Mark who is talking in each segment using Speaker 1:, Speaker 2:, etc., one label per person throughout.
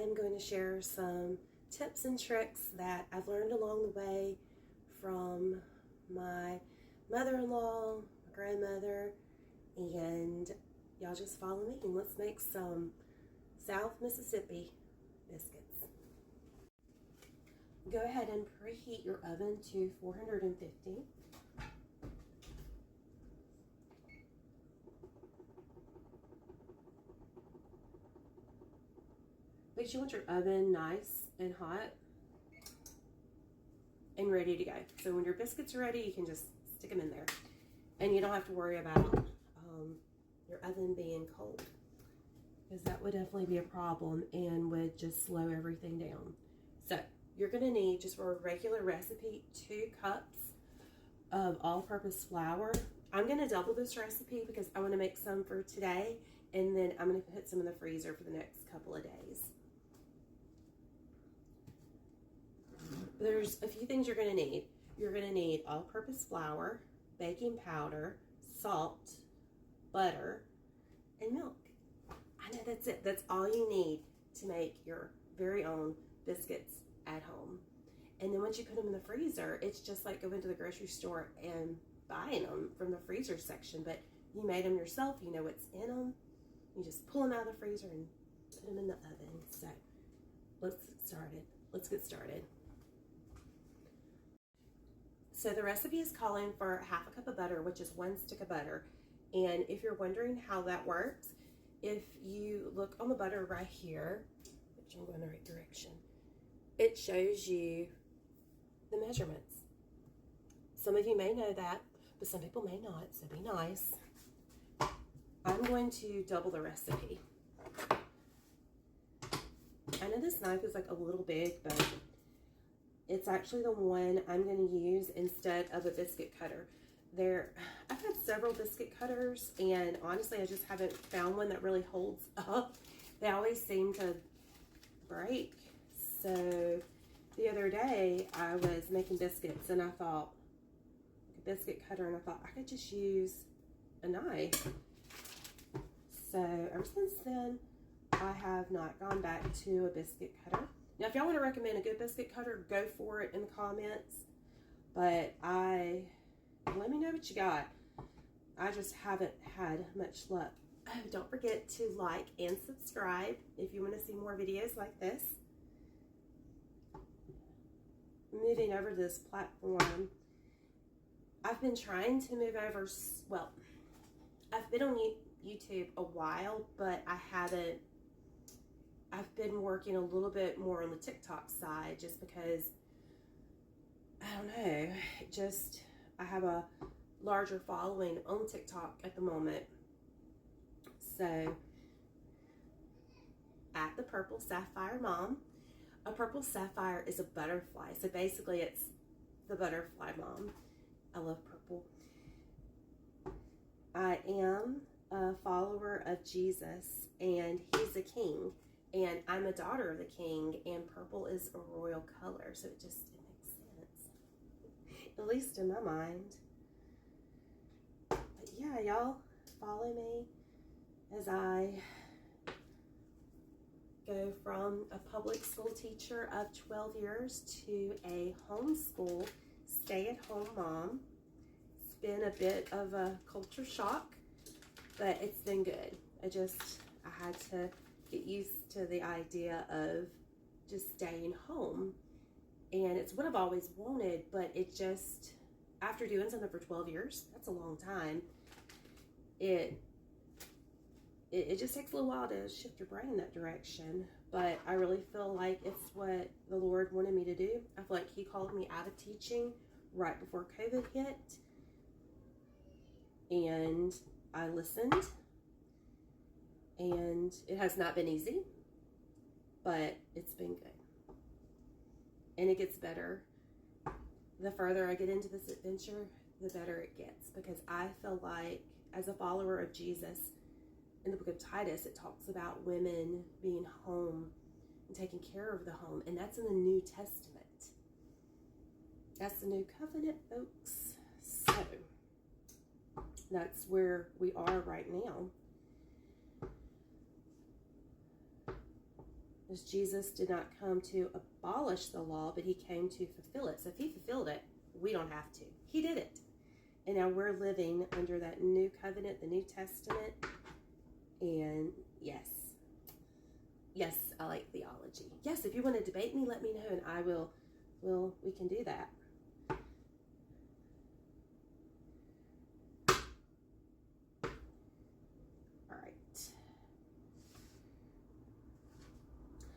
Speaker 1: I'm going to share some tips and tricks that I've learned along the way from my mother-in-law, my grandmother, and y'all just follow me and let's make some South Mississippi biscuits. Go ahead and preheat your oven to 450. Make sure you want your oven nice and hot and ready to go. So when your biscuits are ready, you can just stick them in there. And you don't have to worry about your oven being cold, because that would definitely be a problem and would just slow everything down. So you're gonna need, just for a regular recipe, 2 cups of all-purpose flour. I'm gonna double this recipe because I wanna make some for today, and then I'm gonna put some in the freezer for the next couple of days. There's a few things you're gonna need. You're gonna need all-purpose flour, baking powder, salt, butter, and milk. I know that's it. That's all you need to make your very own biscuits at home. And then once you put them in the freezer, it's just like going to the grocery store and buying them from the freezer section, but you made them yourself, you know what's in them. You just pull them out of the freezer and put them in the oven. So let's get started. So the recipe is calling for 1/2 cup of butter, which is 1 stick of butter. And if you're wondering how that works, if you look on the butter right here, which I'm going the right direction, it shows you the measurements. Some of you may know that, but some people may not, so be nice. I'm going to double the recipe. I know this knife is like a little big, but it's actually the one I'm going to use instead of a biscuit cutter. I've had several biscuit cutters, and honestly, I just haven't found one that really holds up. They always seem to break. So the other day, I was making biscuits, and I thought, like a biscuit cutter, and I thought I could just use a knife. So ever since then, I have not gone back to a biscuit cutter. Now, if y'all want to recommend a good biscuit cutter, go for it in the comments. But let me know what you got. I just haven't had much luck. Oh, don't forget to like and subscribe if you want to see more videos like this. Moving over to this platform, I've been trying to move over, well, I've been on YouTube a while, but I've been working a little bit more on the TikTok side just because, I don't know, I have a larger following on TikTok at the moment. So, at the Purple Sapphire Mom. A purple sapphire is a butterfly. So basically it's the butterfly mom. I love purple. I am a follower of Jesus, and he's a king. And I'm a daughter of the king, and purple is a royal color. So it makes sense. At least in my mind. But yeah, y'all follow me as I go from a public school teacher of 12 years to a homeschool, stay-at-home mom. It's been a bit of a culture shock, but it's been good. I had to get used to the idea of just staying home. And it's what I've always wanted, but after doing something for 12 years, that's a long time. It just takes a little while to shift your brain in that direction, but I really feel like it's what the Lord wanted me to do. I feel like he called me out of teaching right before COVID hit, and I listened, and it has not been easy, but it's been good, and it gets better. The further I get into this adventure, the better it gets, because I feel like as a follower of Jesus, in the book of Titus, it talks about women being home and taking care of the home. And that's in the New Testament. That's the new covenant, folks. So that's where we are right now. As Jesus did not come to abolish the law, but he came to fulfill it. So if he fulfilled it, we don't have to. He did it. And now we're living under that new covenant, the New Testament. And yes, I like theology. Yes, if you want to debate me, let me know, and I will. We can do that. All right.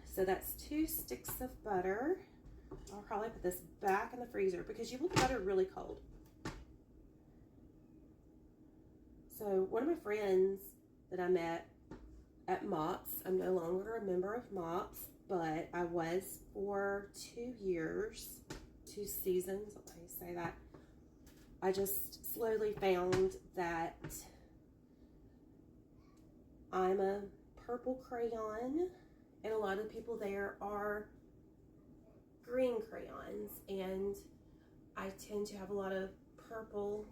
Speaker 1: So that's 2 sticks of butter. I'll probably put this back in the freezer because you want the butter really cold. So one of my friends that I met at MOPS, I'm no longer a member of MOPS, but I was for 2 years, 2 seasons, how do you say that? I just slowly found that I'm a purple crayon, and a lot of people there are green crayons, and I tend to have a lot of purple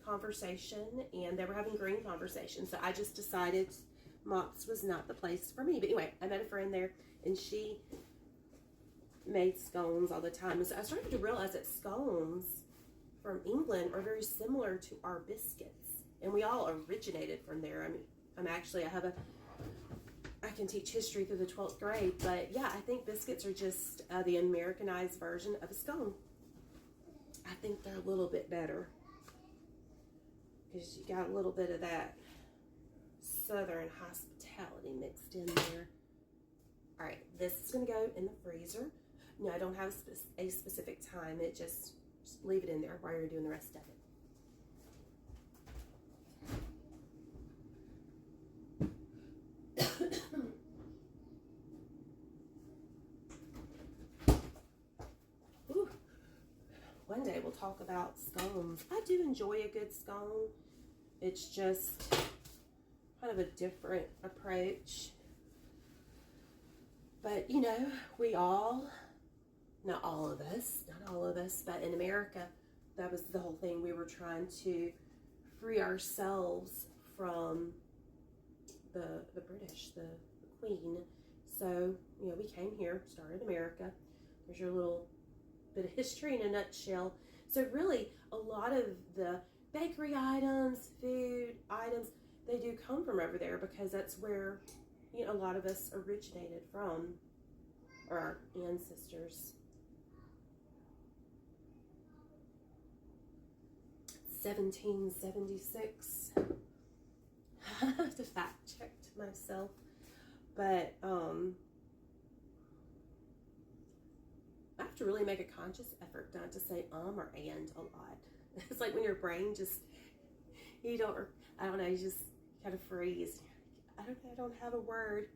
Speaker 1: conversation, and they were having green conversation, so I just decided MOPS was not the place for me. But anyway, I met a friend there, and she made scones all the time, and so I started to realize that scones from England are very similar to our biscuits, and we all originated from there. I mean, I can teach history through the 12th grade, but yeah, I think biscuits are just the Americanized version of a scone. I think they're a little bit better because you got a little bit of that Southern hospitality mixed in there. All right, this is going to go in the freezer. No, I don't have a specific time. It just leave it in there while you're doing the rest of it. One day we'll talk about scones. I do enjoy a good scone. It's just kind of a different approach. But, you know, we all, not all of us, but in America, that was the whole thing. We were trying to free ourselves from the British, the Queen. So, you know, we came here, started America. There's your little bit of history in a nutshell. So really, a lot of the bakery items, food items, they do come from over there because that's where, you know, a lot of us originated from, or our ancestors. 1776. I have to fact check myself, but I have to really make a conscious effort not to say or and a lot. It's like when your brain just, you just kind of freeze. I don't have a word.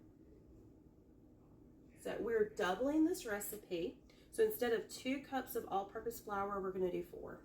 Speaker 1: So we're doubling this recipe. So instead of 2 cups of all-purpose flour, we're going to do 4.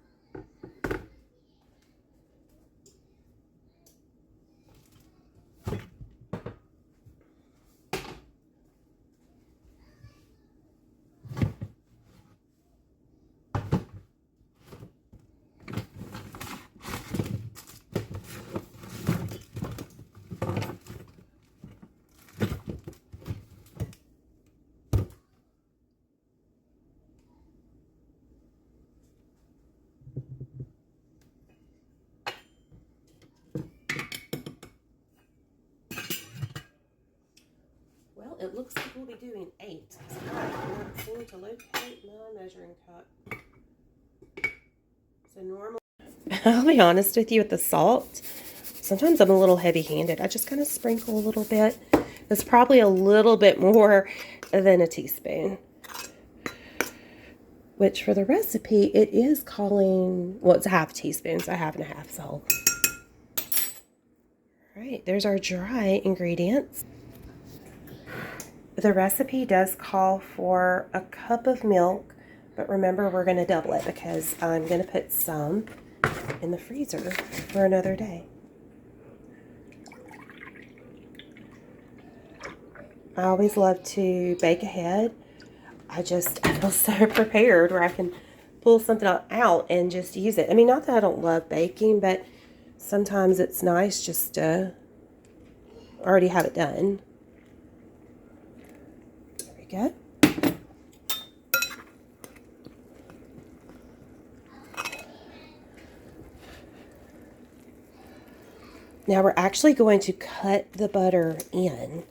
Speaker 1: It looks like we'll be doing 8. I can't seem to locate my measuring cup. So normally, I'll be honest with you with the salt. Sometimes I'm a little heavy-handed. I just kind of sprinkle a little bit. It's probably a little bit more than a teaspoon. Which for the recipe, it is calling, well, it's a half teaspoon, so 1/2 salt. All right, there's our dry ingredients. The recipe does call for a cup of milk, but remember we're going to double it because I'm going to put some in the freezer for another day. I always love to bake ahead. I feel so prepared where I can pull something out and just use it. I mean, not that I don't love baking, but sometimes it's nice just to already have it done. go. Now we're actually going to cut the butter in.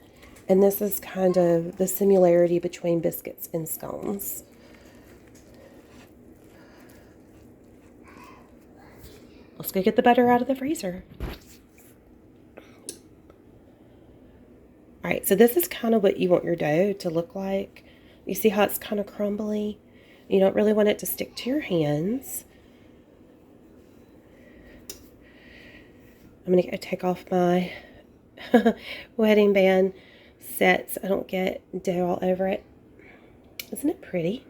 Speaker 1: And this is kind of the similarity between biscuits and scones. Let's go get the butter out of the freezer. All right, so this is kind of what you want your dough to look like. You see how it's kind of crumbly? You don't really want it to stick to your hands. I'm going to go take off my wedding band set so I don't get dough all over it. Isn't it pretty?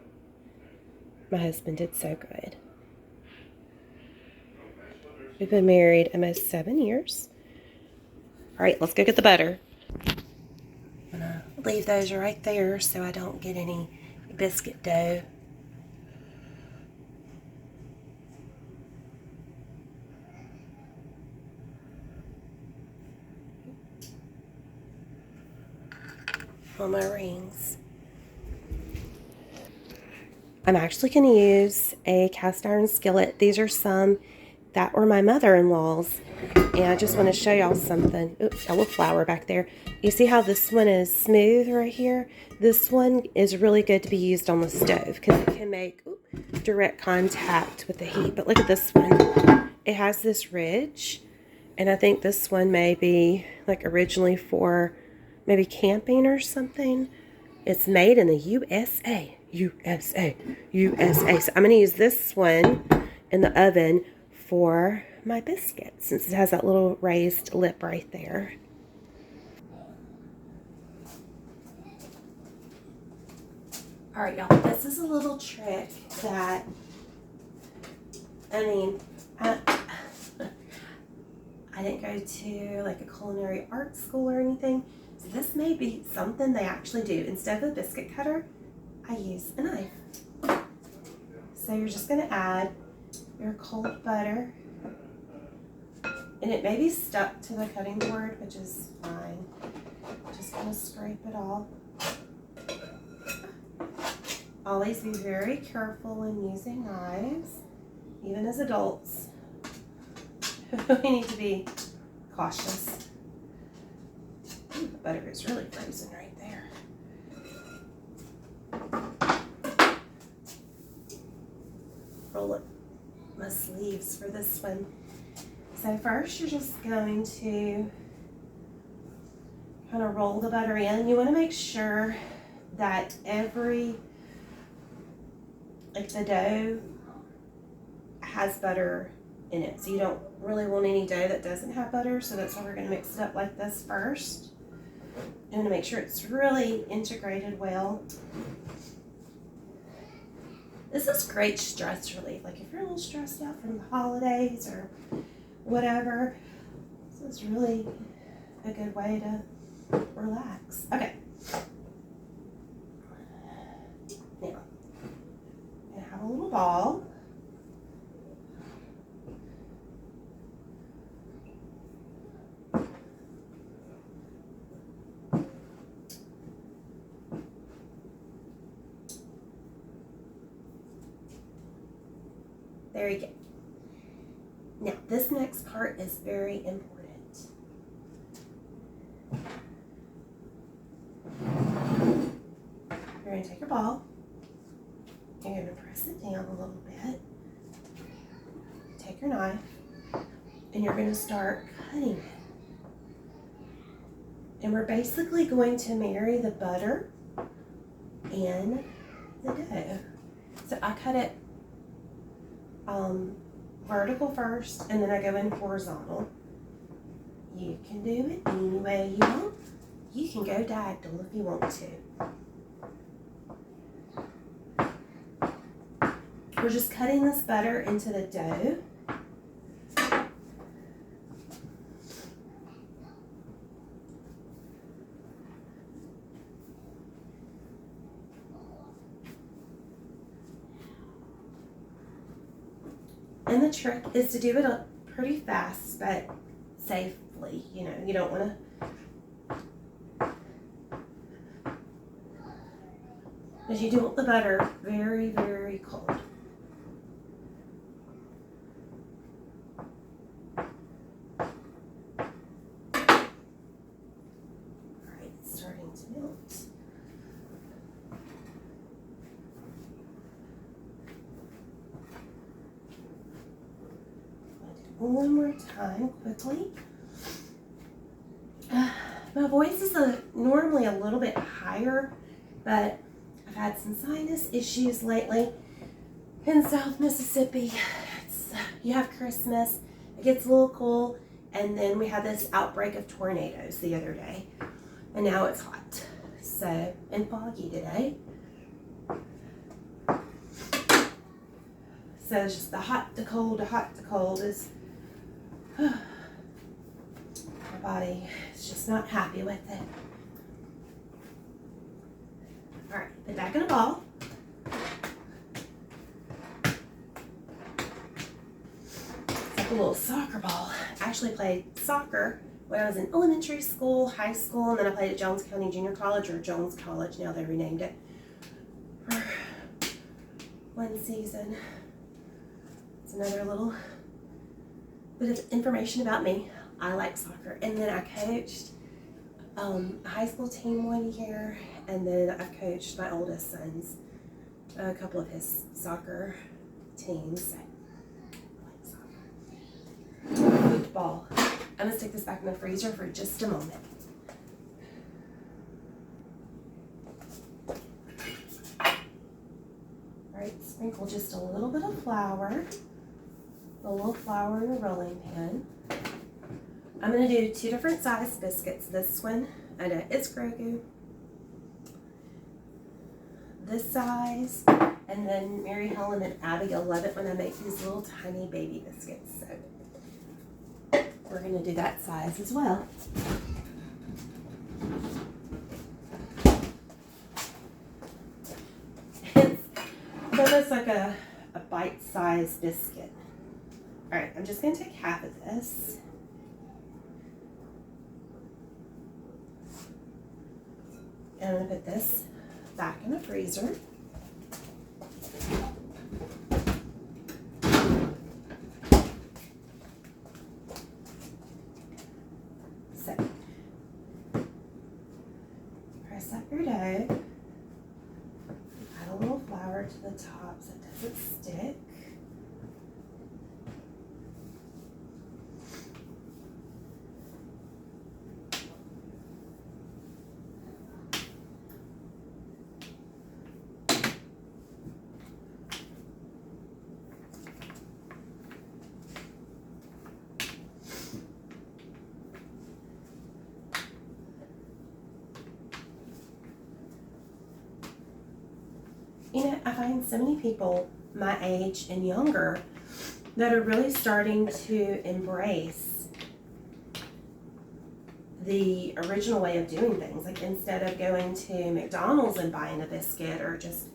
Speaker 1: My husband did so good. We've been married almost 7 years. All right, let's go get the butter. I'm going to leave those right there so I don't get any biscuit dough. On my rings. I'm actually going to use a cast iron skillet. These are some that were my mother-in-law's, and I just want to show y'all something. Oops, a little flower back there. You see how this one is smooth right here? This one is really good to be used on the stove because it can make direct contact with the heat. But look at this one. It has this ridge, and I think this one may be like originally for maybe camping or something. It's made in the USA. USA. So I'm going to use this one in the oven for my biscuits since it has that little raised lip right there. All right, y'all. This is a little trick that, I mean, I didn't go to like a culinary art school or anything. So this may be something they actually do. Instead of a biscuit cutter, I use a knife. So you're just going to add your cold butter. And it may be stuck to the cutting board, which is fine. Just going to scrape it off. Always be very careful when using knives, even as adults. We need to be cautious. Ooh, the butter is really frozen right there. Roll up my sleeves for this one. So first you're just going to kind of roll the butter in. You want to make sure that the dough has butter in it. So you don't really want any dough that doesn't have butter. So that's why we're going to mix it up like this first. You want to make sure it's really integrated well. This is great stress relief. Like if you're a little stressed out from the holidays or whatever, this is really a good way to relax. Okay. Now, I'm going to have a little ball. There you go. Now, this next part is very important. You're going to take your ball. You're going to press it down a little bit. Take your knife, and you're going to start cutting it. And we're basically going to marry the butter and the dough. So I cut it vertical first, and then I go in horizontal. You can do it any way you want. You can go diagonal if you want to. We're just cutting this butter into the dough. And the trick is to do it pretty fast, but safely. You know, you don't want to because you do want the butter very, very cold. Alright, it's starting to melt. I'll do one more time quickly. My voice is normally a little bit higher, but I've had some sinus issues lately in South Mississippi. You have Christmas, it gets a little cool, and then we had this outbreak of tornadoes the other day, and now it's hot, so, and foggy today. So it's just the hot to cold is, my body is just not happy with it. All right, put it back in a ball. It's like a little soccer ball. I actually played soccer when I was in elementary school, high school, and then I played at Jones County Junior College, or Jones College, now they renamed it, for one season. It's another little bit of information about me. I like soccer. And then I coached a high school team one year, and then I've coached my oldest son's, a couple of his soccer teams. I like soccer. Football. I'm going to stick this back in the freezer for just a moment. Alright, sprinkle just a little bit of flour. A little flour in a rolling pan. I'm going to do 2 different size biscuits. This one, I know it's Grogu. This size, and then Mary Helen and Abigail love it when I make these little tiny baby biscuits. So we're going to do that size as well. It's almost like a bite-sized biscuit. Alright, I'm just going to take half of this. And I'm going to put this back in the freezer. So, press up your dough. Add a little flour to the top so it doesn't stick. You know, I find so many people my age and younger that are really starting to embrace the original way of doing things. Like, instead of going to McDonald's and buying a biscuit, or just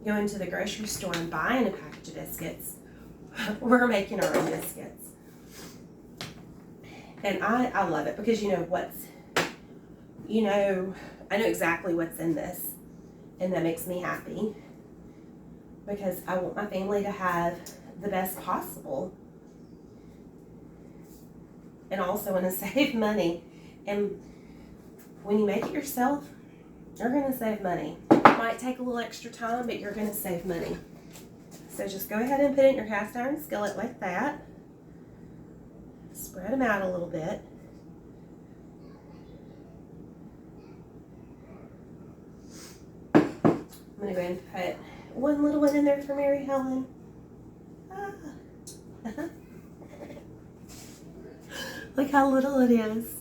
Speaker 1: going to the grocery store and buying a package of biscuits, we're making our own biscuits. And I love it, because I know exactly what's in this, and that makes me happy. Because I want my family to have the best possible. And also want to save money. And when you make it yourself, you're going to save money. It might take a little extra time, but you're going to save money. So just go ahead and put it in your cast iron skillet like that. Spread them out a little bit. I'm going to go ahead and put one little one in there for Mary Helen. Look how little it is.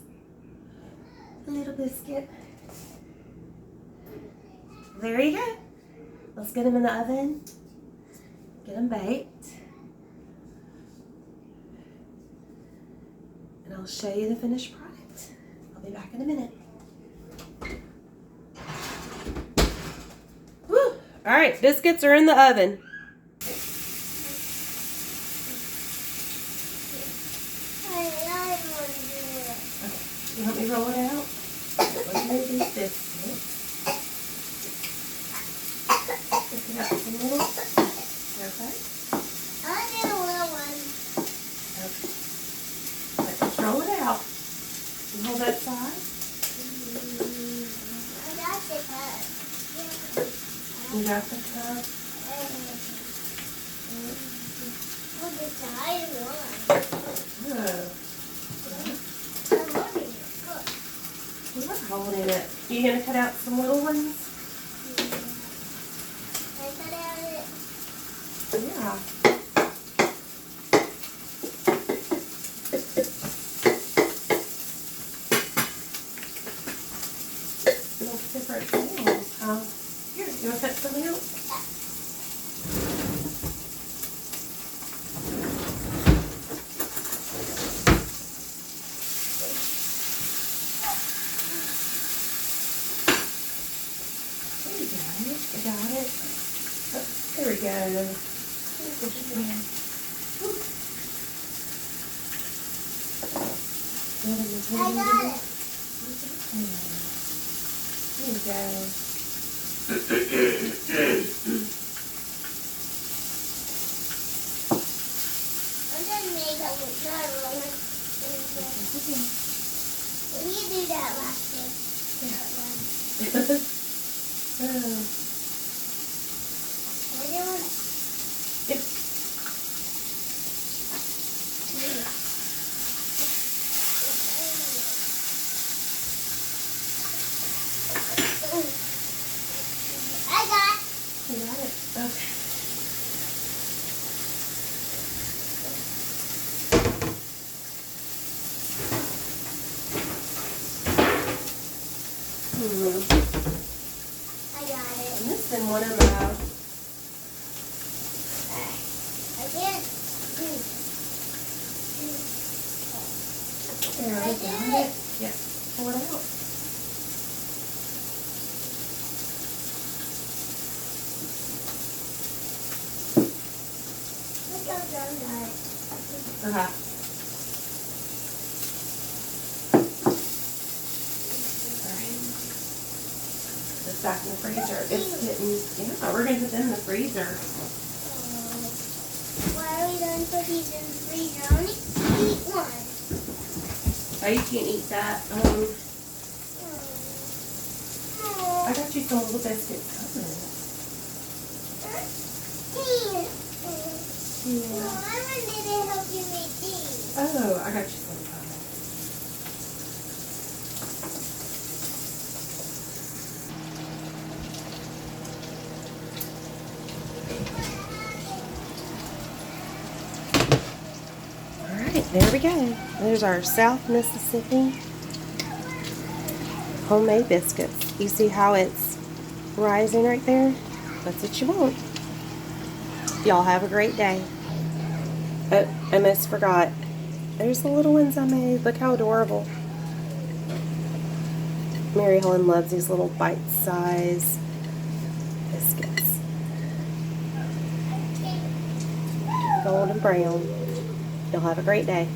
Speaker 1: A little biscuit. There you go. Let's get them in the oven. Get them baked. And I'll show you the finished product. I'll be back in a minute. All right, biscuits are in the oven. Okay, you want me to roll it out? Let's move these biscuits. You got the cup? Oh. You're holding it. You gonna cut out some little ones? Yeah. Little different things, huh? Here, you want to cut something else? Got it. Oh, there we go.
Speaker 2: I got it.
Speaker 1: There you go.
Speaker 2: I'm gonna make a roller. When you do that last time. I do it.
Speaker 1: Yep.
Speaker 2: I got
Speaker 1: You got it? Okay.
Speaker 2: I got it.
Speaker 1: And this is one of my...
Speaker 2: I can't do
Speaker 1: There,
Speaker 2: I
Speaker 1: I
Speaker 2: did
Speaker 1: got
Speaker 2: it.
Speaker 1: it. Yeah. Pull it out.
Speaker 2: Look how done that.
Speaker 1: Okay. It's back in the freezer. It's getting, yeah, we're going to put them in the freezer.
Speaker 2: Why are we going to put these in the freezer? I only eat one.
Speaker 1: Oh, you can't eat that. I got you some little biscuits coming. Yeah.
Speaker 2: Well, I wanted to help you make these.
Speaker 1: Oh, I got you some coming. All right, there we go. There's our South Mississippi homemade biscuits. You see how it's rising right there? That's what you want. Y'all have a great day. Oh, I almost forgot. There's the little ones I made. Look how adorable. Mary Helen loves these little bite-sized biscuits. Golden brown. Y'all have a great day.